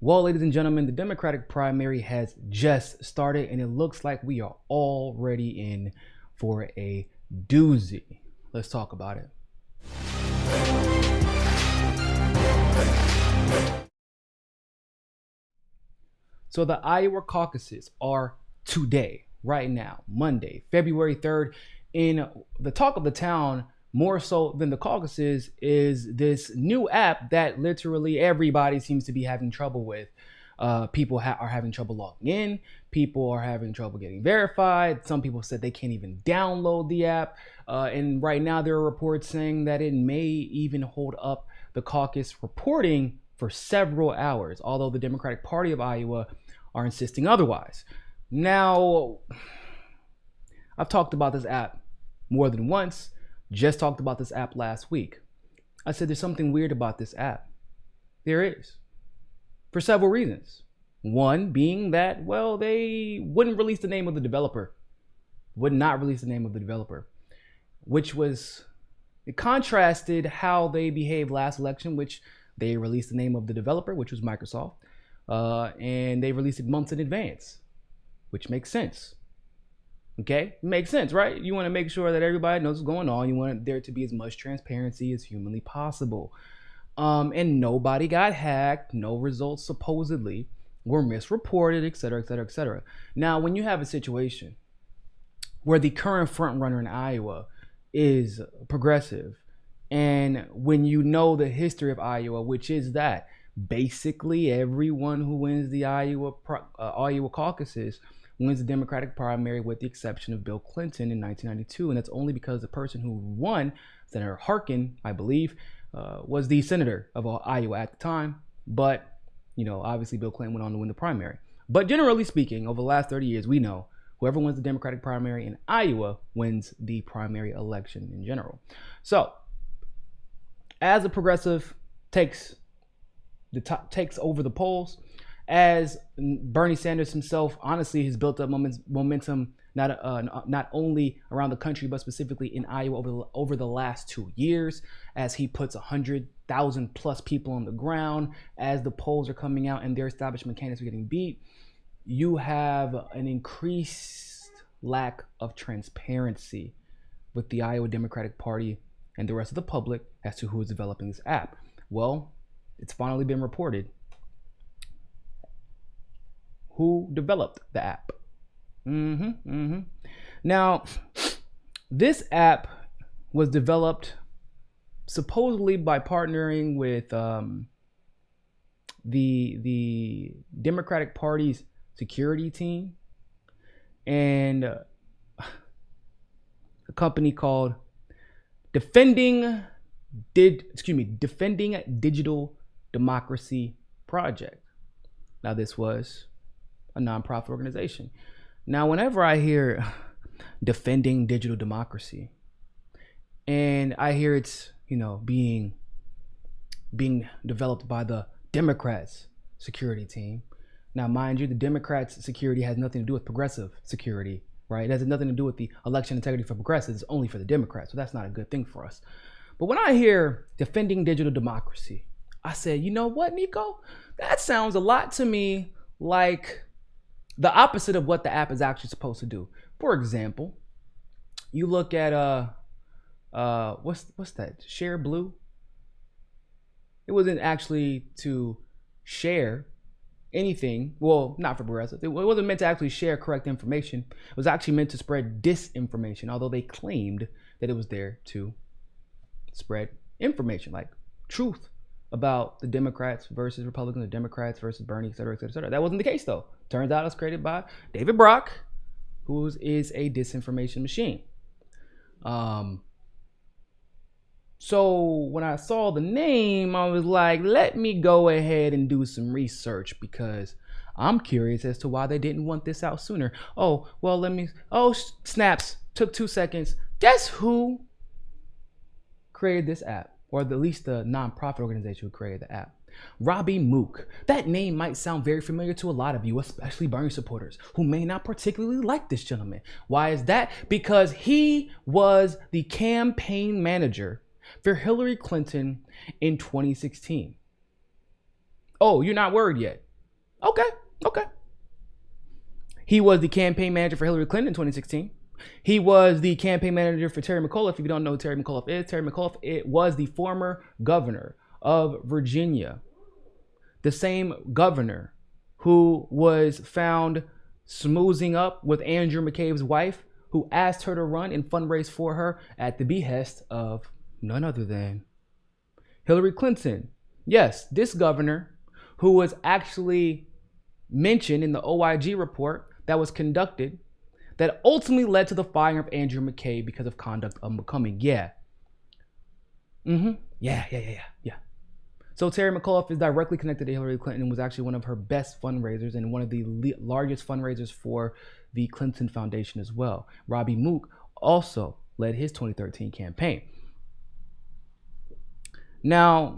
Well, ladies and gentlemen, the Democratic primary has just started, and it looks like we are already in for a doozy. Let's talk about it. So the Iowa caucuses are today, right now, Monday, February 3rd. In the talk of the town, more so than the caucuses, is this new app that literally everybody seems to be having trouble with. People are having trouble logging in. People are having trouble getting verified. Some people said they can't even download the app. And right now there are reports saying that it may even hold up the caucus reporting for several hours, although the Democratic Party of Iowa are insisting otherwise. Now, I've talked about this app more than once. Just talked about this app last week. I said there's something weird about this app. There is. For several reasons. One being that, well, they wouldn't release the name of the developer. Would not release the name of the developer. Which was, it contrasted how they behaved last election, which they released the name of the developer, which was Microsoft. And they released it months in advance, which makes sense. Okay, makes sense, right? You want to make sure that everybody knows what's going on. You want there to be as much transparency as humanly possible. And nobody got hacked. No results supposedly were misreported, etc., etc., etc. Now, when you have a situation where the current front runner in Iowa is progressive, and when you know the history of Iowa, which is that basically everyone who wins the Iowa caucuses wins the Democratic primary, with the exception of Bill Clinton in 1992. And that's only because the person who won, Senator Harkin, I believe, was the senator of Iowa at the time. But, you know, obviously Bill Clinton went on to win the primary. But generally speaking, over the last 30 years, we know whoever wins the Democratic primary in Iowa wins the primary election in general. So, as a progressive takes over the polls, as Bernie Sanders himself honestly has built up momentum not only around the country but specifically in Iowa over the last 2 years, as he puts 100,000 plus people on the ground, as the polls are coming out and their establishment candidates are getting beat. You have an increased lack of transparency with the Iowa Democratic Party and the rest of the public as to who is developing this app. Well, it's finally been reported who developed the app. Now, this app was developed supposedly by partnering with the Democratic Party's security team and a company called Defending Digital Democracy Project. Now, this was a nonprofit organization. Now, whenever I hear defending digital democracy, and I hear it's, you know, being developed by the Democrats' security team. Now, mind you, the Democrats' security has nothing to do with progressive security, right? It has nothing to do with the election integrity for progressives. It's only for the Democrats, so that's not a good thing for us. But when I hear defending digital democracy, I said, you know what, Niko? That sounds a lot to me like the opposite of what the app is actually supposed to do. For example, you look at what's that? Share Blue. It wasn't actually to share anything. Well, not for progressive. It wasn't meant to actually share correct information. It was actually meant to spread disinformation, although they claimed that it was there to spread information, like truth about the Democrats versus Republicans, the Democrats versus Bernie, et cetera, et cetera, et cetera. That wasn't the case, though. Turns out it was created by David Brock, who is a disinformation machine. So when I saw the name, I was like, let me go ahead and do some research, because I'm curious as to why they didn't want this out sooner. Oh, well, snaps. Took 2 seconds. Guess who created this app? Or at least the nonprofit organization who created the app. Robbie Mook. That name might sound very familiar to a lot of you, especially Bernie supporters, who may not particularly like this gentleman. Why is that? Because he was the campaign manager for Hillary Clinton in 2016. Oh, you're not worried yet? Okay, okay. He was the campaign manager for Hillary Clinton in 2016. He was the campaign manager for Terry McAuliffe. If you don't know who Terry McAuliffe was the former governor of Virginia, the same governor who was found smoozing up with Andrew McCabe's wife, who asked her to run and fundraise for her at the behest of none other than Hillary Clinton. Yes, this governor who was actually mentioned in the OIG report that was conducted that ultimately led to the firing of Andrew McCabe because of conduct unbecoming. Yeah. Yeah. So Terry McAuliffe is directly connected to Hillary Clinton and was actually one of her best fundraisers and one of the largest fundraisers for the Clinton Foundation as well. Robbie Mook also led his 2013 campaign. Now,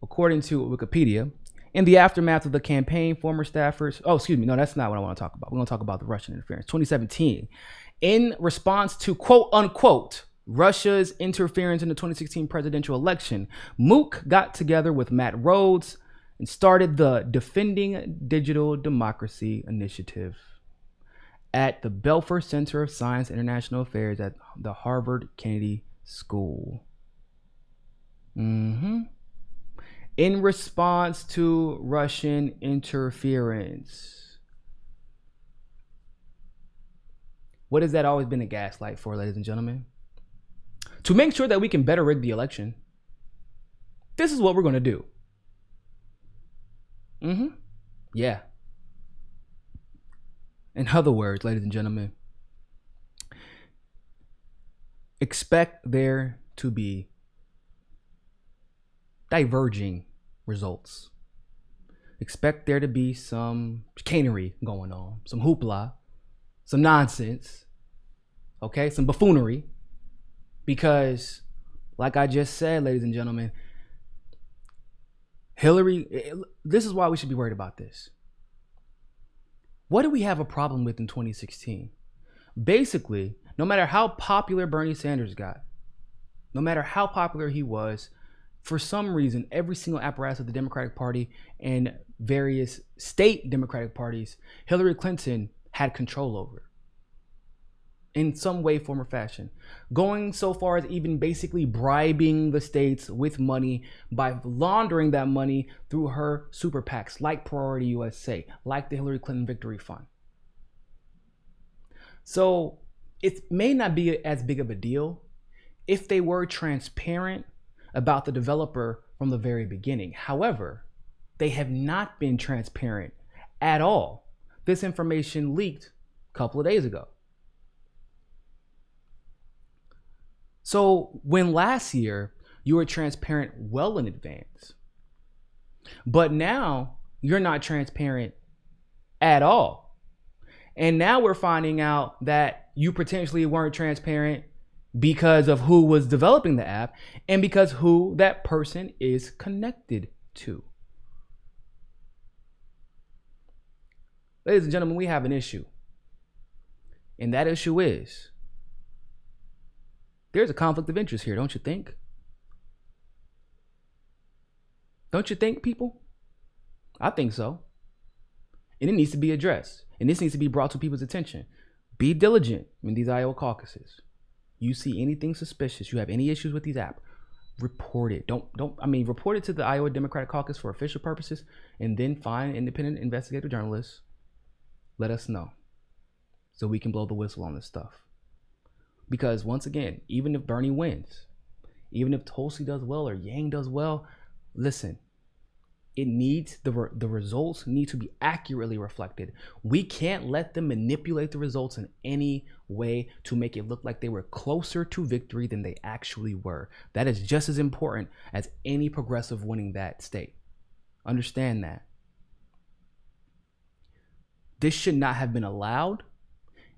according to Wikipedia, in the aftermath of the campaign, former staffers, no, that's not what I want to talk about. We're going to talk about the Russian interference. 2017, in response to quote unquote Russia's interference in the 2016 presidential election, Mook got together with Matt Rhodes and started the Defending Digital Democracy Initiative at the Belfer Center of Science and International Affairs at the Harvard Kennedy School. In response to Russian interference. What has that always been a gaslight for, ladies and gentlemen? To make sure that we can better rig the election. This is what we're going to do. Yeah. In other words, ladies and gentlemen, expect there to be diverging results. Expect there to be some chicanery going on, some hoopla, some nonsense, okay, some buffoonery, because like I just said, ladies and gentlemen, Hillary, this is why we should be worried about this. What do we have a problem with in 2016? Basically, no matter how popular Bernie Sanders got, no matter how popular he was, for some reason, every single apparatus of the Democratic Party and various state Democratic parties, Hillary Clinton had control over in some way, form, or fashion. Going so far as even basically bribing the states with money by laundering that money through her super PACs like Priority USA, like the Hillary Clinton Victory Fund. So it may not be as big of a deal if they were transparent about the developer from the very beginning. However, they have not been transparent at all. This information leaked a couple of days ago. So when last year you were transparent well in advance, but now you're not transparent at all. And now we're finding out that you potentially weren't transparent because of who was developing the app and because who that person is connected to. Ladies and gentlemen, we have an issue. And that issue is there's a conflict of interest here, don't you think? Don't you think, people? I think so. And it needs to be addressed. And this needs to be brought to people's attention. Be diligent in these Iowa caucuses. You see anything suspicious, you have any issues with these apps, report it. Report it to the Iowa Democratic Caucus for official purposes, and then find independent investigative journalists. Let us know so we can blow the whistle on this stuff. Because once again, even if Bernie wins, even if Tulsi does well or Yang does well, listen, it needs the results need to be accurately reflected. We can't let them manipulate the results in any way to make it look like they were closer to victory than they actually were. That is just as important as any progressive winning that state. Understand that. This should not have been allowed.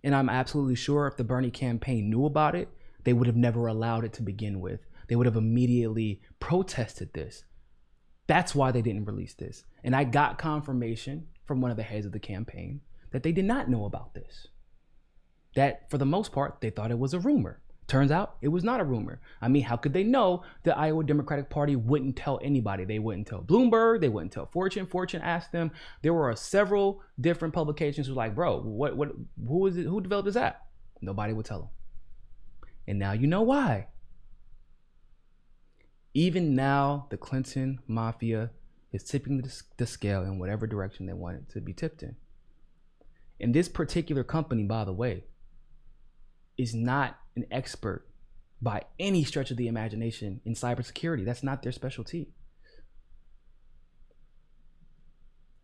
And I'm absolutely sure if the Bernie campaign knew about it, they would have never allowed it to begin with. They would have immediately protested this. That's why they didn't release this. And I got confirmation from one of the heads of the campaign that they did not know about this. That for the most part, they thought it was a rumor. Turns out it was not a rumor. I mean, how could they know the Iowa Democratic Party wouldn't tell anybody? They wouldn't tell Bloomberg. They wouldn't tell Fortune. Fortune asked them. There were several different publications who were like, bro, who is it? Who developed this app? Nobody would tell them. And now you know why. Even now, the Clinton mafia is tipping the scale in whatever direction they want it to be tipped in. And this particular company, by the way, is not an expert by any stretch of the imagination in cybersecurity. That's not their specialty.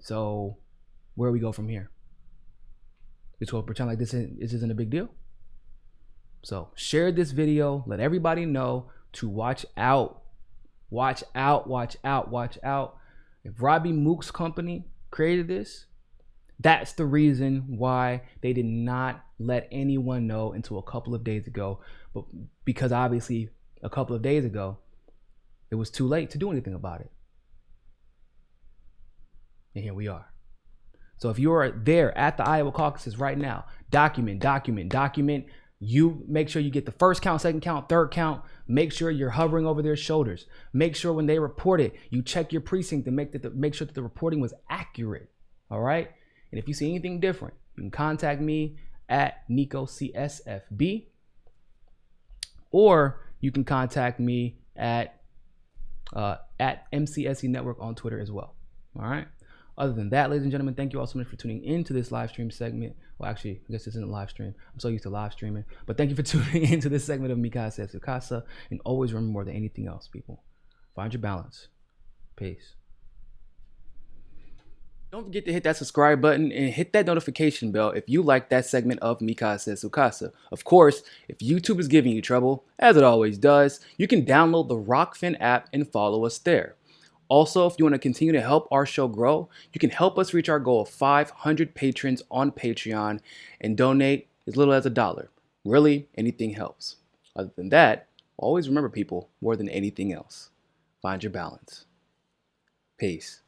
So where do we go from here? Just go pretend like this isn't a big deal. So share this video. Let everybody know to watch out. Watch out, watch out, watch out. If Robbie Mook's company created this, that's the reason why they did not let anyone know until a couple of days ago. But because obviously a couple of days ago, it was too late to do anything about it. And here we are. So if you are there at the Iowa caucuses right now, document. You make sure you get the first count, second count, third count. Make sure you're hovering over their shoulders. Make sure when they report it, you check your precinct and make sure that the reporting was accurate. All right. And if you see anything different, you can contact me at Niko CSFB, or you can contact me at MCSE Network on Twitter as well. All right. Other than that, ladies and gentlemen, thank you all so much for tuning into this live stream segment. Well, actually, I guess this isn't a live stream. I'm so used to live streaming. But thank you for tuning into this segment of Mikasa Sukasa. And always remember, more than anything else, people, find your balance. Peace. Don't forget to hit that subscribe button and hit that notification bell if you like that segment of Mikasa Sukasa. Of course, if YouTube is giving you trouble, as it always does, you can download the Rockfin app and follow us there. Also, if you want to continue to help our show grow, you can help us reach our goal of 500 patrons on Patreon and donate as little as $1. Really, anything helps. Other than that, always remember, people, more than anything else, find your balance. Peace.